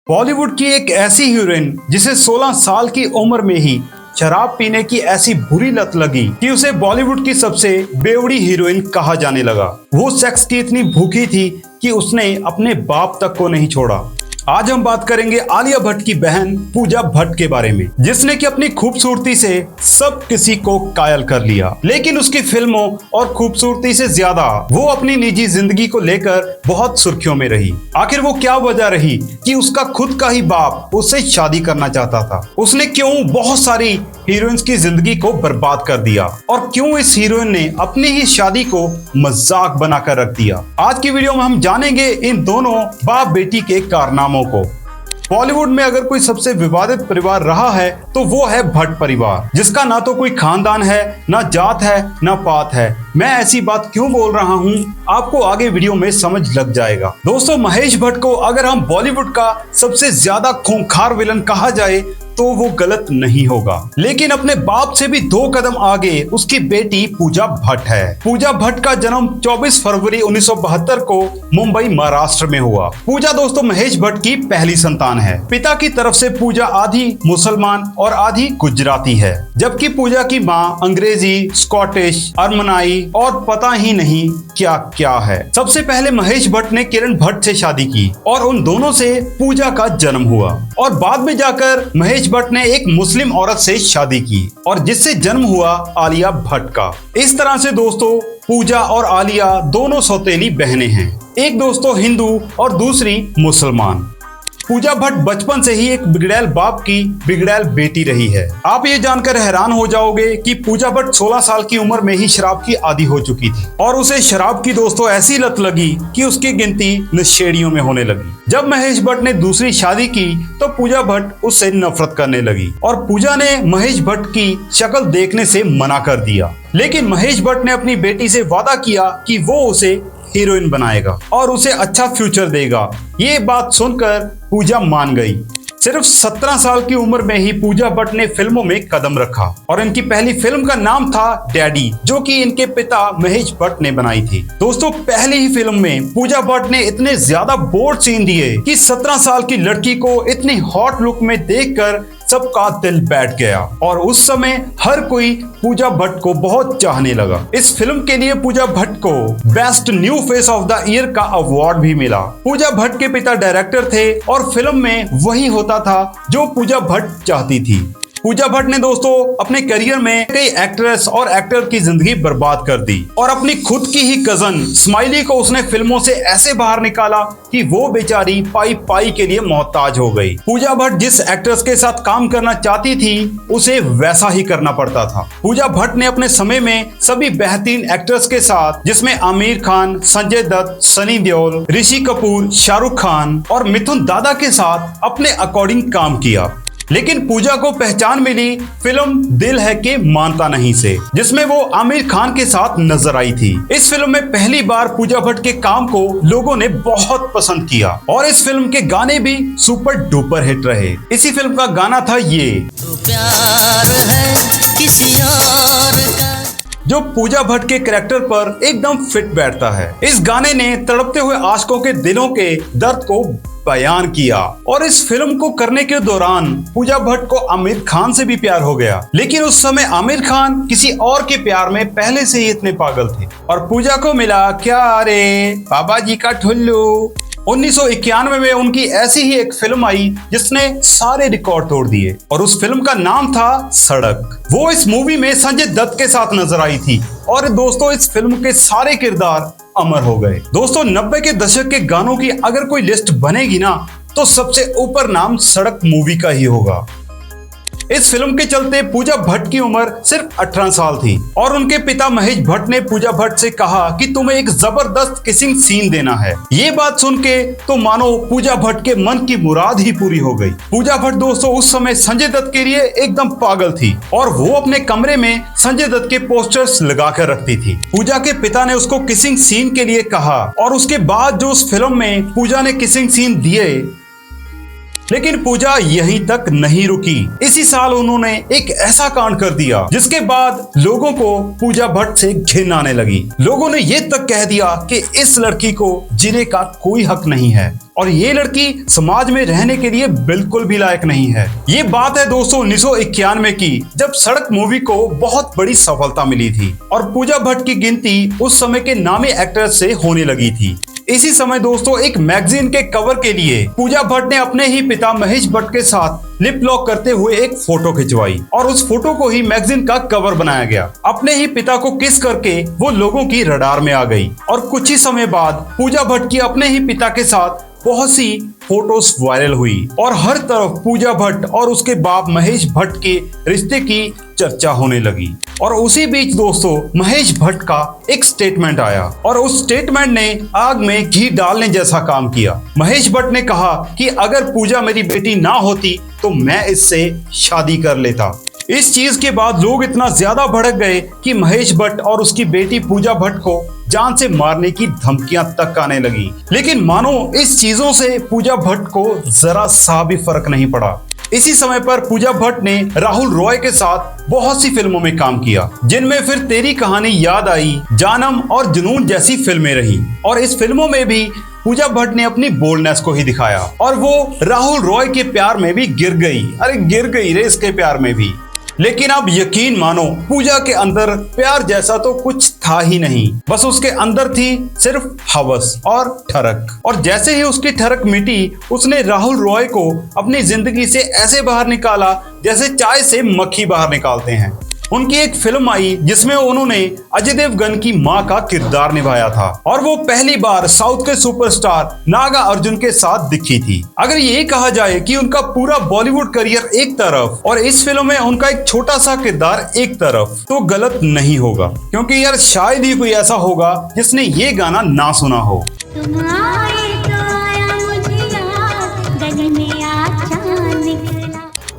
बॉलीवुड की एक ऐसी हीरोइन जिसे 16 साल की उम्र में ही शराब पीने की ऐसी बुरी लत लगी कि उसे बॉलीवुड की सबसे बेवड़ी हीरोइन कहा जाने लगा। वो सेक्स की इतनी भूखी थी कि उसने अपने बाप तक को नहीं छोड़ा। आज हम बात करेंगे आलिया भट्ट की बहन पूजा भट्ट के बारे में, जिसने कि अपनी खूबसूरती से सब किसी को कायल कर लिया। लेकिन उसकी फिल्मों और खूबसूरती से ज्यादा वो अपनी निजी जिंदगी को लेकर बहुत सुर्खियों में रही। आखिर वो क्या वजह रही कि उसका खुद का ही बाप उससे शादी करना चाहता था? उसने क्यों बहुत सारी हीरोइंस की जिंदगी को बर्बाद कर दिया और क्यों इस हीरोइन ने अपनी ही शादी को मजाक बनाकर रख दिया? आज की वीडियो में हम जानेंगे इन दोनों बाप बेटी के कारनामों को। बॉलीवुड में अगर कोई सबसे विवादित परिवार रहा है तो वो है भट्ट परिवार, जिसका ना तो कोई खानदान है, ना जात है, ना पात है। मैं ऐसी बात क्यों बोल रहा हूँ आपको आगे वीडियो में समझ लग जाएगा। दोस्तों, महेश भट्ट को अगर हम बॉलीवुड का सबसे ज्यादा खूंखार विलन कहा जाए तो वो गलत नहीं होगा, लेकिन अपने बाप से भी 2 कदम आगे उसकी बेटी पूजा भट्ट है। पूजा भट्ट का जन्म 24 फरवरी 1972 को मुंबई महाराष्ट्र में हुआ। पूजा दोस्तों महेश भट्ट की पहली संतान है। पिता की तरफ से पूजा आधी मुसलमान और आधी गुजराती है, जबकि पूजा की माँ अंग्रेजी, स्कॉटिश, अर्मनाई और पता ही नहीं क्या क्या है। सबसे पहले महेश भट्ट ने किरण भट्ट से शादी की और उन दोनों से पूजा का जन्म हुआ, और बाद में जाकर महेश भट्ट ने एक मुस्लिम औरत से शादी की और जिससे जन्म हुआ आलिया भट्ट का। इस तरह से दोस्तों पूजा और आलिया दोनों सौतेली बहनें हैं, एक दोस्तों हिंदू और दूसरी मुसलमान। पूजा भट्ट बचपन से ही एक बिगड़ैल बाप की बिगड़ैल बेटी रही है। आप ये जानकर हैरान हो जाओगे कि पूजा भट्ट 16 साल की उम्र में ही शराब की आदी हो चुकी थी और उसे शराब की दोस्तों ऐसी लत लगी कि उसकी गिनती नशेड़ियों में होने लगी। जब महेश भट्ट ने दूसरी शादी की तो पूजा भट्ट उससे नफरत करने लगी और पूजा ने महेश भट्ट की शक्ल देखने से मना कर दिया। लेकिन महेश भट्ट ने अपनी बेटी से वादा किया कि वो उसे हीरोइन बनाएगा और उसे अच्छा फ्यूचर देगा। ये बात सुनकर पूजा मान गई। सिर्फ 17 साल की उम्र में ही पूजा भट्ट ने फिल्मों में कदम रखा और इनकी पहली फिल्म का नाम था डैडी, जो कि इनके पिता महेश भट्ट ने बनाई थी। दोस्तों, पहली ही फिल्म में पूजा भट्ट ने इतने ज्यादा बोल्ड सीन दिए कि 17 साल की लड़की को इतनी हॉट लुक में देखकर सबका दिल बैठ गया और उस समय हर कोई पूजा भट्ट को बहुत चाहने लगा। इस फिल्म के लिए पूजा भट्ट को best new face of the year का अवार्ड भी मिला। पूजा भट्ट के पिता डायरेक्टर थे और फिल्म में वही होता था जो पूजा भट्ट चाहती थी। पूजा भट्ट ने दोस्तों अपने करियर में कई एक्ट्रेस और एक्टर की जिंदगी बर्बाद कर दी और अपनी खुद की ही कजन स्माइली को उसने फिल्मों से ऐसे बाहर निकाला कि वो बेचारी पाई पाई के लिए मोहताज हो गई। पूजा भट्ट जिस एक्ट्रेस के साथ काम करना चाहती थी उसे वैसा ही करना पड़ता था। पूजा भट्ट ने अपने समय में सभी बेहतरीन एक्ट्रेस के साथ, जिसमें आमिर खान, संजय दत्त, सनी देओल, ऋषि कपूर, शाहरुख खान और मिथुन दादा के साथ अपने अकॉर्डिंग काम किया। लेकिन पूजा को पहचान मिली फिल्म दिल है के मानता नहीं से, जिसमें वो आमिर खान के साथ नजर आई थी। इस फिल्म में पहली बार पूजा भट्ट के काम को लोगों ने बहुत पसंद किया और इस फिल्म के गाने भी सुपर डुपर हिट रहे। इसी फिल्म का गाना था ये, तो प्यार है किसी और का, जो पूजा भट्ट के कैरेक्टर पर एकदम फिट बैठता है। इस गाने ने तड़पते हुए आशिकों के दिलों के दर्द को बयान किया और इस फिल्म को करने के दौरान पूजा भट्ट को आमिर खान से भी प्यार हो गया। लेकिन उस समय आमिर खान किसी और के प्यार में पहले से ही इतने पागल थे और पूजा को मिला क्या रे बाबा जी का ठुल्लू। 1991 में उनकी ऐसी ही एक फिल्म आई जिसने सारे रिकॉर्ड तोड़ दिए और उस फिल्म का नाम था सड़क। वो इस मूवी में संजय दत्त के साथ नजर आई थी और दोस्तों इस फिल्म के सारे किरदार अमर हो गए। दोस्तों, 90 के दशक के गानों की अगर कोई लिस्ट बनेगी ना तो सबसे ऊपर नाम सड़क मूवी का ही होगा। इस फिल्म के चलते पूजा भट्ट की उम्र सिर्फ 18 साल थी और उनके पिता महेश भट्ट ने पूजा भट्ट से कहा कि तुम्हें एक जबरदस्त किसिंग सीन देना है। ये बात सुन के तो मानो पूजा भट्ट के मन की मुराद ही पूरी हो गई। पूजा भट्ट दोस्तों उस समय संजय दत्त के लिए एकदम पागल थी और वो अपने कमरे में संजय दत्त के पोस्टर्स लगा कर रखती थी। पूजा के पिता ने उसको किसिंग सीन के लिए कहा और उसके बाद जो उस फिल्म में पूजा ने किसिंग सीन दिए लेकिन पूजा यहीं तक नहीं रुकी। इसी साल उन्होंने एक ऐसा कांड कर दिया जिसके बाद लोगों को पूजा भट्ट से घिन आने लगी। लोगों ने ये तक कह दिया कि इस लड़की को जीने का कोई हक नहीं है और ये लड़की समाज में रहने के लिए बिल्कुल भी लायक नहीं है। ये बात है दोस्तों 1991 की, जब सड़क मूवी को बहुत बड़ी सफलता मिली थी और पूजा भट्ट की गिनती उस समय के नामी एक्ट्रेस से होने लगी थी। इसी समय दोस्तों एक मैगजीन के कवर के लिए पूजा भट्ट ने अपने ही पिता महेश भट्ट के साथ लिप लॉक करते हुए एक फोटो खिंचवाई और उस फोटो को ही मैगजीन का कवर बनाया गया। अपने ही पिता को किस करके वो लोगों की रडार में आ गई और कुछ ही समय बाद पूजा भट्ट की अपने ही पिता के साथ बहुत सी फोटोज वायरल हुई और हर तरफ पूजा भट्ट और उसके बाप महेश भट्ट के रिश्ते की चर्चा होने लगी। और उसी बीच दोस्तों महेश भट्ट का एक स्टेटमेंट आया और उस स्टेटमेंट ने आग में घी डालने जैसा काम किया। महेश भट्ट ने कहा कि अगर पूजा मेरी बेटी ना होती तो मैं इससे शादी कर लेता। इस चीज के बाद लोग इतना ज्यादा भड़क गए कि महेश भट्ट और उसकी बेटी पूजा भट्ट को जान से मारने की धमकियां तक आने लगी। लेकिन मानो इस चीजों से पूजा भट्ट को जरा सा भी फर्क नहीं पड़ा। इसी समय पर पूजा भट्ट ने राहुल रॉय के साथ बहुत सी फिल्मों में काम किया, जिनमें फिर तेरी कहानी याद आई, जानम और जुनून जैसी फिल्में रही। और इस फिल्मों में भी पूजा भट्ट ने अपनी बोल्डनेस को ही दिखाया और वो राहुल रॉय के प्यार में भी गिर गई। अरे गिर गई रे इसके प्यार में भी। लेकिन अब यकीन मानो पूजा के अंदर प्यार जैसा तो कुछ था ही नहीं, बस उसके अंदर थी सिर्फ हवस और ठरक। और जैसे ही उसकी ठरक मिटी उसने राहुल रॉय को अपनी जिंदगी से ऐसे बाहर निकाला जैसे चाय से मक्खी बाहर निकालते हैं। उनकी एक फिल्म आई जिसमें उन्होंने अजय देवगन की मां का किरदार निभाया था और वो पहली बार साउथ के सुपरस्टार नागा अर्जुन के साथ दिखी थी। अगर ये कहा जाए कि उनका पूरा बॉलीवुड करियर एक तरफ और इस फिल्म में उनका एक छोटा सा किरदार एक तरफ, तो गलत नहीं होगा, क्योंकि यार शायद ही कोई ऐसा होगा जिसने ये गाना ना सुना हो।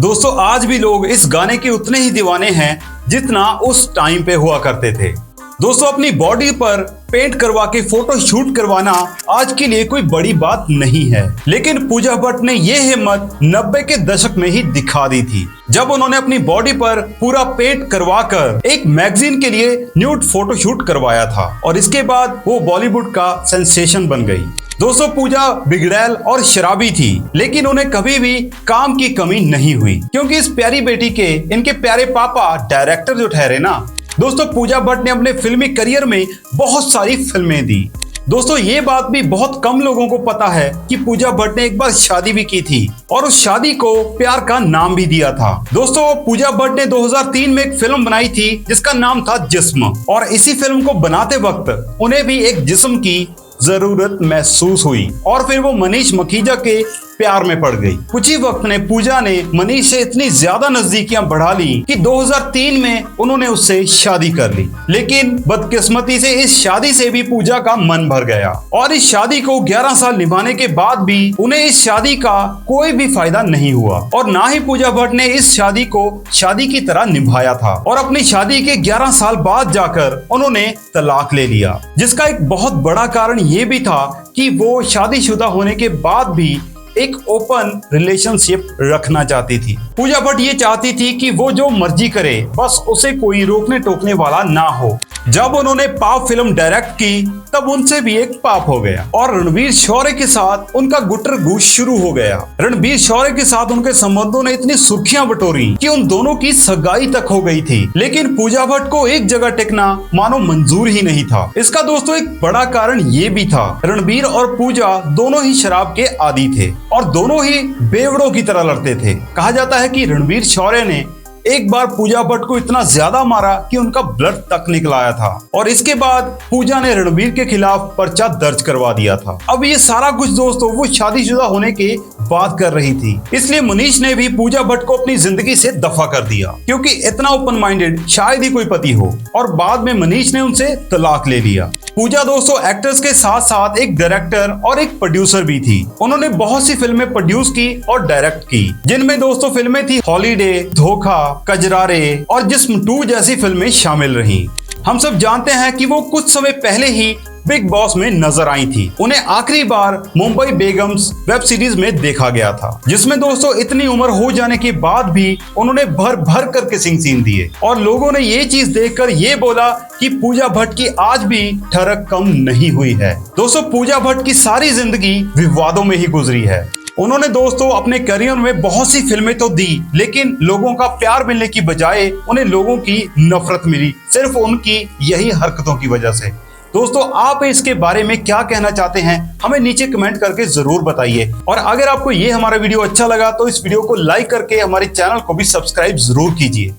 दोस्तों आज भी लोग इस गाने के उतने ही दीवाने हैं जितना उस टाइम पे हुआ करते थे। दोस्तों अपनी बॉडी पर पेंट करवा के फोटो शूट करवाना आज के लिए कोई बड़ी बात नहीं है, लेकिन पूजा भट्ट ने ये हिम्मत 90 के दशक में ही दिखा दी थी, जब उन्होंने अपनी बॉडी पर पूरा पेंट करवा कर एक मैगजीन के लिए न्यूड फोटो शूट करवाया था और इसके बाद वो बॉलीवुड का सेंसेशन बन गई। दोस्तों पूजा बिगड़ैल और शराबी थी, लेकिन उन्हें कभी भी काम की कमी नहीं हुई, क्योंकि इस प्यारी बेटी के इनके प्यारे पापा डायरेक्टर जो ठहरे ना। दोस्तों पूजा भट्ट ने अपने फिल्मी करियर में बहुत सारी फिल्में दी। दोस्तों ये बात भी बहुत कम लोगों को पता है कि पूजा भट्ट ने एक बार शादी भी की थी और उस शादी को प्यार का नाम भी दिया था। दोस्तों पूजा भट्ट ने 2003 में एक फिल्म बनाई थी जिसका नाम था जिस्म, और इसी फिल्म को बनाते वक्त उन्हें भी एक जिस्म की जरूरत महसूस हुई और फिर वो मनीष मखीजा के प्यार में पड़ गई। कुछ ही वक्त में पूजा ने मनीष से इतनी ज्यादा नजदीकियां बढ़ा ली कि 2003 में उन्होंने उससे शादी कर ली। लेकिन बदकिस्मती से इस शादी से भी पूजा का मन भर गया और इस शादी को 11 साल निभाने के बाद भी उन्हें इस शादी का कोई भी फायदा नहीं हुआ और ना ही पूजा भट्ट ने इस शादी को शादी की तरह निभाया था। और अपनी शादी के 11 साल बाद जाकर उन्होंने तलाक ले लिया, जिसका एक बहुत बड़ा कारण ये भी था कि वो शादीशुदा होने के बाद भी एक ओपन रिलेशनशिप रखना चाहती थी। पूजा भट्ट ये चाहती थी कि वो जो मर्जी करे, बस उसे कोई रोकने टोकने वाला ना हो। जब उन्होंने पाप फिल्म डायरेक्ट की तब उनसे भी एक पाप हो गया और रणवीर शौर्य के साथ उनका गुटर गुश शुरू हो गया। रणवीर शौर्य के साथ उनके संबंधों ने इतनी सुर्खियां बटोरी कि उन दोनों की सगाई तक हो गई थी, लेकिन पूजा भट्ट को एक जगह टिकना मानो मंजूर ही नहीं था। इसका दोस्तों एक बड़ा कारण ये भी था, रणवीर और पूजा दोनों ही शराब के आदी थे और दोनों ही बेवड़ों की तरह लड़ते थे। कहा जाता है कि रणवीर शौर्य ने एक बार पूजा भट्ट को इतना ज्यादा मारा कि उनका ब्लड तक निकल आया था और इसके बाद पूजा ने रणवीर के खिलाफ पर्चा दर्ज करवा दिया था। अब ये सारा कुछ दोस्तों वो शादीशुदा होने के बाद कर रही थी, इसलिए मनीष ने भी पूजा भट्ट को अपनी जिंदगी से दफा कर दिया, क्योंकि इतना ओपन माइंडेड शायद ही कोई पति हो। और बाद में मनीष ने उनसे तलाक ले लिया। पूजा दोस्तों एक्टर्स के साथ साथ एक डायरेक्टर और एक प्रोड्यूसर भी थी। उन्होंने बहुत सी फिल्में प्रोड्यूस की और डायरेक्ट की, जिनमें दोस्तों फिल्में थी हॉलीडे, धोखा, कजरारे और जिस्म 2 जैसी फिल्में शामिल रहीं। हम सब जानते हैं कि वो कुछ समय पहले ही बिग बॉस में नजर आई थी। उन्हें आखिरी बार मुंबई बेगम्स वेब सीरीज में देखा गया था, जिसमें दोस्तों इतनी उम्र हो जाने के बाद भी उन्होंने भर भर करके सीन दिए और लोगों ने ये चीज देखकर ये बोला कि पूजा भट्ट की आज भी ठरक कम नहीं हुई है। दोस्तों पूजा भट्ट की सारी जिंदगी विवादों में ही गुजरी है। उन्होंने दोस्तों अपने करियर में बहुत सी फिल्में तो दी, लेकिन लोगों का प्यार मिलने की बजाय उन्हें लोगों की नफरत मिली, सिर्फ उनकी यही हरकतों की वजह से। दोस्तों आप इसके बारे में क्या कहना चाहते हैं, हमें नीचे कमेंट करके जरूर बताइए। और अगर आपको ये हमारा वीडियो अच्छा लगा तो इस वीडियो को लाइक करके हमारे चैनल को भी सब्सक्राइब जरूर कीजिए।